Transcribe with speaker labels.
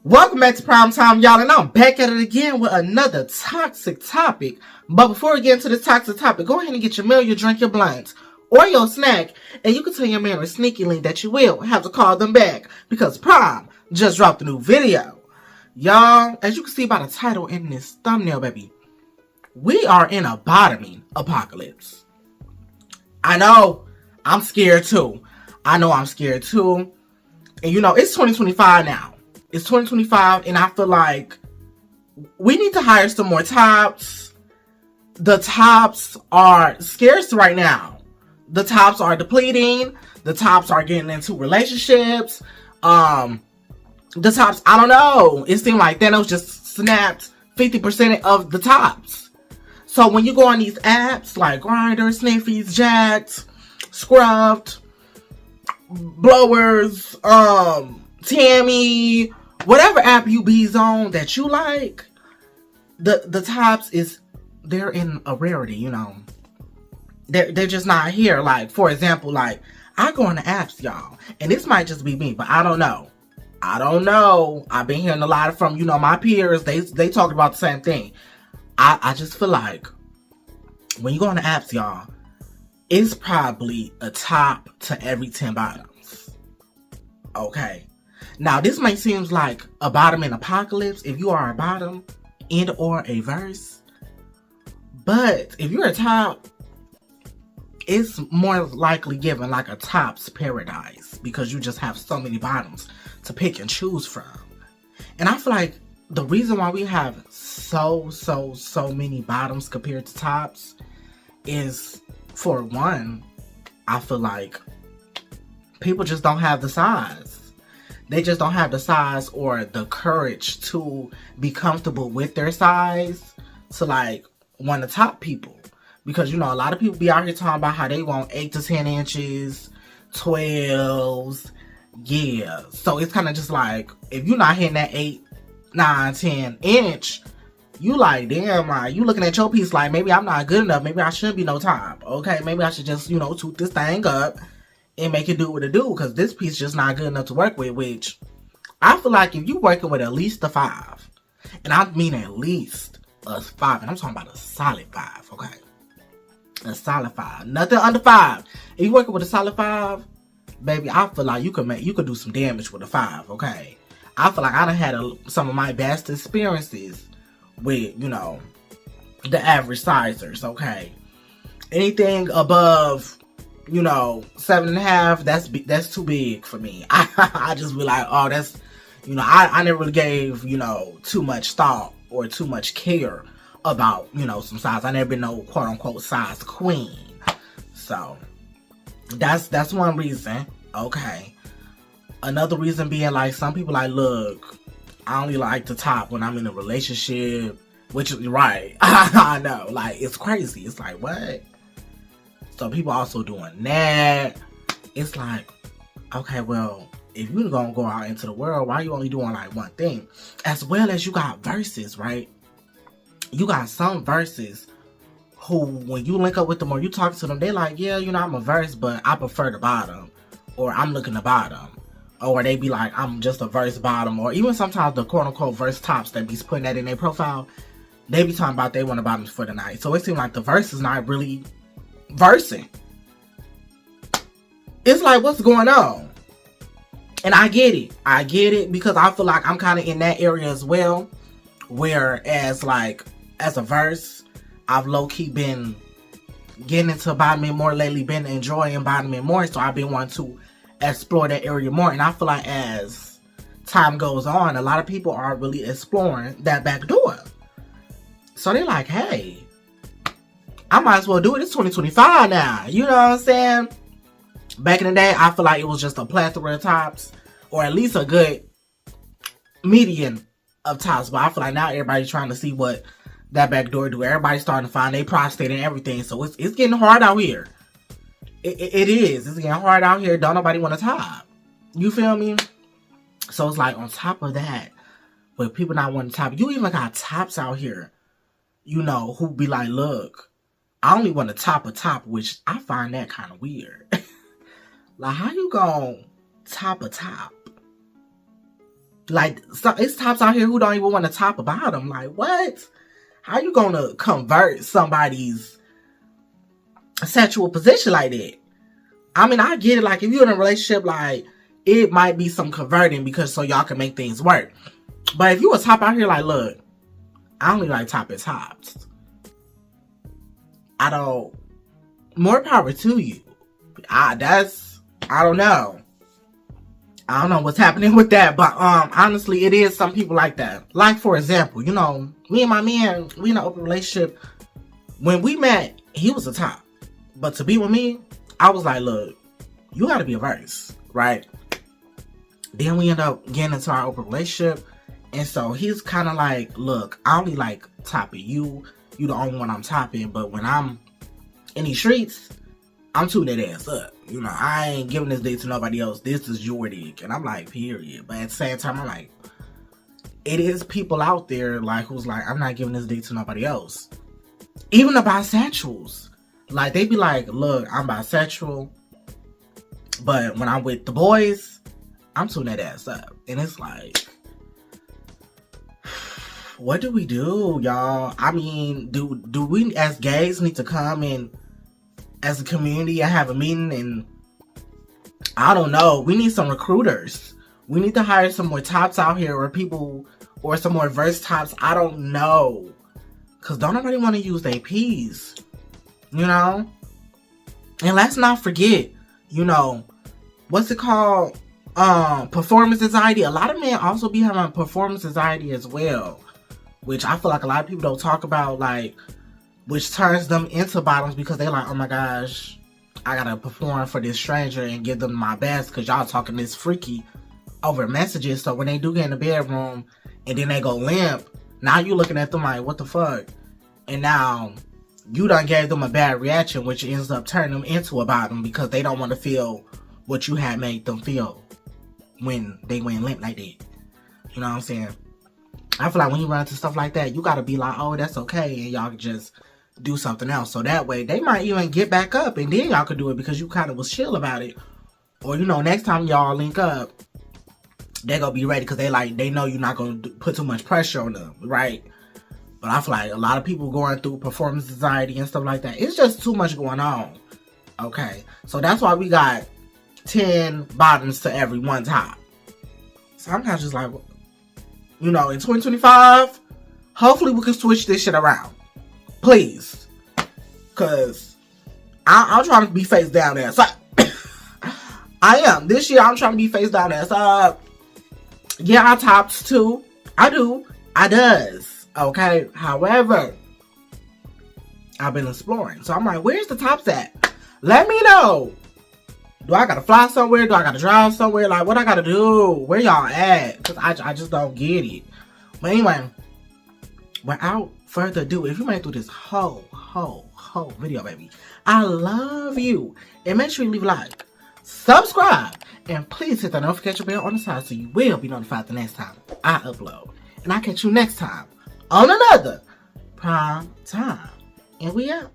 Speaker 1: Welcome back to Prime Time, y'all, and I'm back at it again with another toxic topic. But before we get into this toxic topic, go ahead and get your meal, your drink, your blunt, or your snack, and you can tell your man or sneaky link that you will have to call them back because Prime just dropped a new video. Y'all, as you can see by the title in this thumbnail, baby, we are in a bottoming apocalypse. I know, I'm scared too. And you know, it's 2025 now. It's 2025, and I feel like we need to hire some more tops. The tops are scarce right now. The tops are depleting. The tops are getting into relationships. The tops, I don't know. It seemed like Thanos just snapped 50% of the tops. So when you go on these apps like Grindr, Sniffies, Jacked, Scrubbed, Blowers, Tammy, whatever app you bees on that you like, the tops they're in a rarity, you know. They're just not here. Like, for example, like, I go on the apps, y'all, and this might just be me, but I don't know. I've been hearing a lot from, you know, my peers. They talk about the same thing. I just feel like when you go on the apps, y'all, it's probably a top to every 10 bottoms. Okay. Now, this might seem like a bottom in apocalypse if you are a bottom and or a verse. But if you're a top, it's more likely given like a top's paradise because you just have so many bottoms to pick and choose from. And I feel like the reason why we have so many bottoms compared to tops is, for one, I feel like people just don't have the size. They just don't have the size or the courage to be comfortable with their size to like want to top people. Because, you know, a lot of people be out here talking about how they want 8 to 10 inches, 12s. Yeah. So it's kind of just like, if you're not hitting that 8, 9, 10 inch, you like, damn, you looking at your piece like, maybe I'm not good enough. Maybe I shouldn't be no top. Okay. Maybe I should just, you know, toot this thing up and make it do what it do, because this piece just not good enough to work with, which I feel like if you working with at least a 5, and I mean at least a 5, and I'm talking about a solid 5, okay? A solid 5. Nothing under 5. If you working with a solid 5, baby, I feel like you could do some damage with a 5, okay? I feel like I done had some of my best experiences with, you know, the average sizers, okay? Anything above, you know, 7.5, that's too big for me. I just be like, oh, that's, you know, I never really gave, you know, too much thought or too much care about, you know, some size. I never been no quote unquote size queen. So that's one reason. Okay. Another reason being like, some people like, look, I only like the top when I'm in a relationship, which is right. I know, like, it's crazy. It's like, what? So people also doing that. It's like, okay, well, if you're gonna go out into the world, why are you only doing like one thing? As well as you got verses, right? You got some verses who, when you link up with them or you talk to them, they like, yeah, you know, I'm a verse, but I prefer the bottom, or I'm looking the bottom, or they be like, I'm just a verse bottom, or even sometimes the quote unquote verse tops that be putting that in their profile, they be talking about they want the bottoms for the night. So it seems like the verse is not really versing. It's like, what's going on? And I get it because I feel like I'm kind of in that area as well, whereas like as a verse, I've low-key been getting into bottoming more lately, been enjoying bottoming more, so I've been wanting to explore that area more. And I feel like as time goes on, a lot of people are really exploring that back door. So they're like, hey, I might as well do it. It's 2025 now. You know what I'm saying? Back in the day, I feel like it was just a plethora of tops, or at least a good median of tops. But I feel like now everybody's trying to see what that back door do. Everybody's starting to find their prostate and everything. So it's getting hard out here. It is. It's getting hard out here. Don't nobody want to top. You feel me? So it's like, on top of that, with people not wanting to top, you even got tops out here, you know, who be like, look, I only want to top a top, which I find that kind of weird. Like, how you gonna top a top? Like, it's tops out here who don't even want to top a bottom. Like, what? How you gonna convert somebody's sexual position like that? I mean, I get it. Like, if you're in a relationship, like, it might be some converting because so y'all can make things work. But if you a top out here, like, look, I only like topping tops. I don't. More power to you. I don't know. I don't know what's happening with that, but honestly, it is some people like that. Like, for example, you know, me and my man, we in an open relationship. When we met, he was a top. But to be with me, I was like, look, you gotta be a verse, right? Then we end up getting into our open relationship. And so he's kind of like, look, I only like topping you. You the only one I'm topping. But when I'm in these streets, I'm tuning that ass up. You know, I ain't giving this dick to nobody else. This is your dick. And I'm like, period. But at the same time, I'm like, it is people out there like who's like, I'm not giving this dick to nobody else. Even the bisexuals. Like, they be like, look, I'm bisexual. But when I'm with the boys, I'm tuning that ass up. And it's like, what do we do, y'all? I mean, do we as gays need to come in as a community and have a meeting? And I don't know. We need some recruiters. We need to hire some more tops out here, or people, or some more verse tops. I don't know. Because don't nobody want to use their P's. You know? And let's not forget, you know, what's it called? Performance anxiety. A lot of men also be having performance anxiety as well. Which I feel like a lot of people don't talk about, like, which turns them into bottoms because they're like, oh my gosh, I gotta perform for this stranger and give them my best because y'all talking this freaky over messages. So when they do get in the bedroom and then they go limp, now you looking at them like, what the fuck? And now you done gave them a bad reaction, which ends up turning them into a bottom because they don't want to feel what you had made them feel when they went limp like that. You know what I'm saying? I feel like when you run into stuff like that, you gotta be like, oh, that's okay, and y'all can just do something else. So that way, they might even get back up, and then y'all could do it because you kind of was chill about it. Or, you know, next time y'all link up, they gonna be ready because they know you're not gonna put too much pressure on them, right? But I feel like a lot of people going through performance anxiety and stuff like that. It's just too much going on. Okay, so that's why we got 10 bottoms to every one top. So I'm kind of just like, you know, in 2025, hopefully we can switch this shit around. Please. Because I'm trying to be face down ass up. I am. This year, I'm trying to be face down ass up. Yeah, I tops too. I do. I does. Okay? However, I've been exploring. So I'm like, where's the tops at? Let me know. Do I gotta fly somewhere? Do I gotta drive somewhere? Like, what I gotta do? Where y'all at? Because I just don't get it. But anyway, without further ado, if you made it through this whole video, baby, I love you. And make sure you leave a like, subscribe, and please hit the notification bell on the side so you will be notified the next time I upload. And I'll catch you next time on another Prime Time. And we out.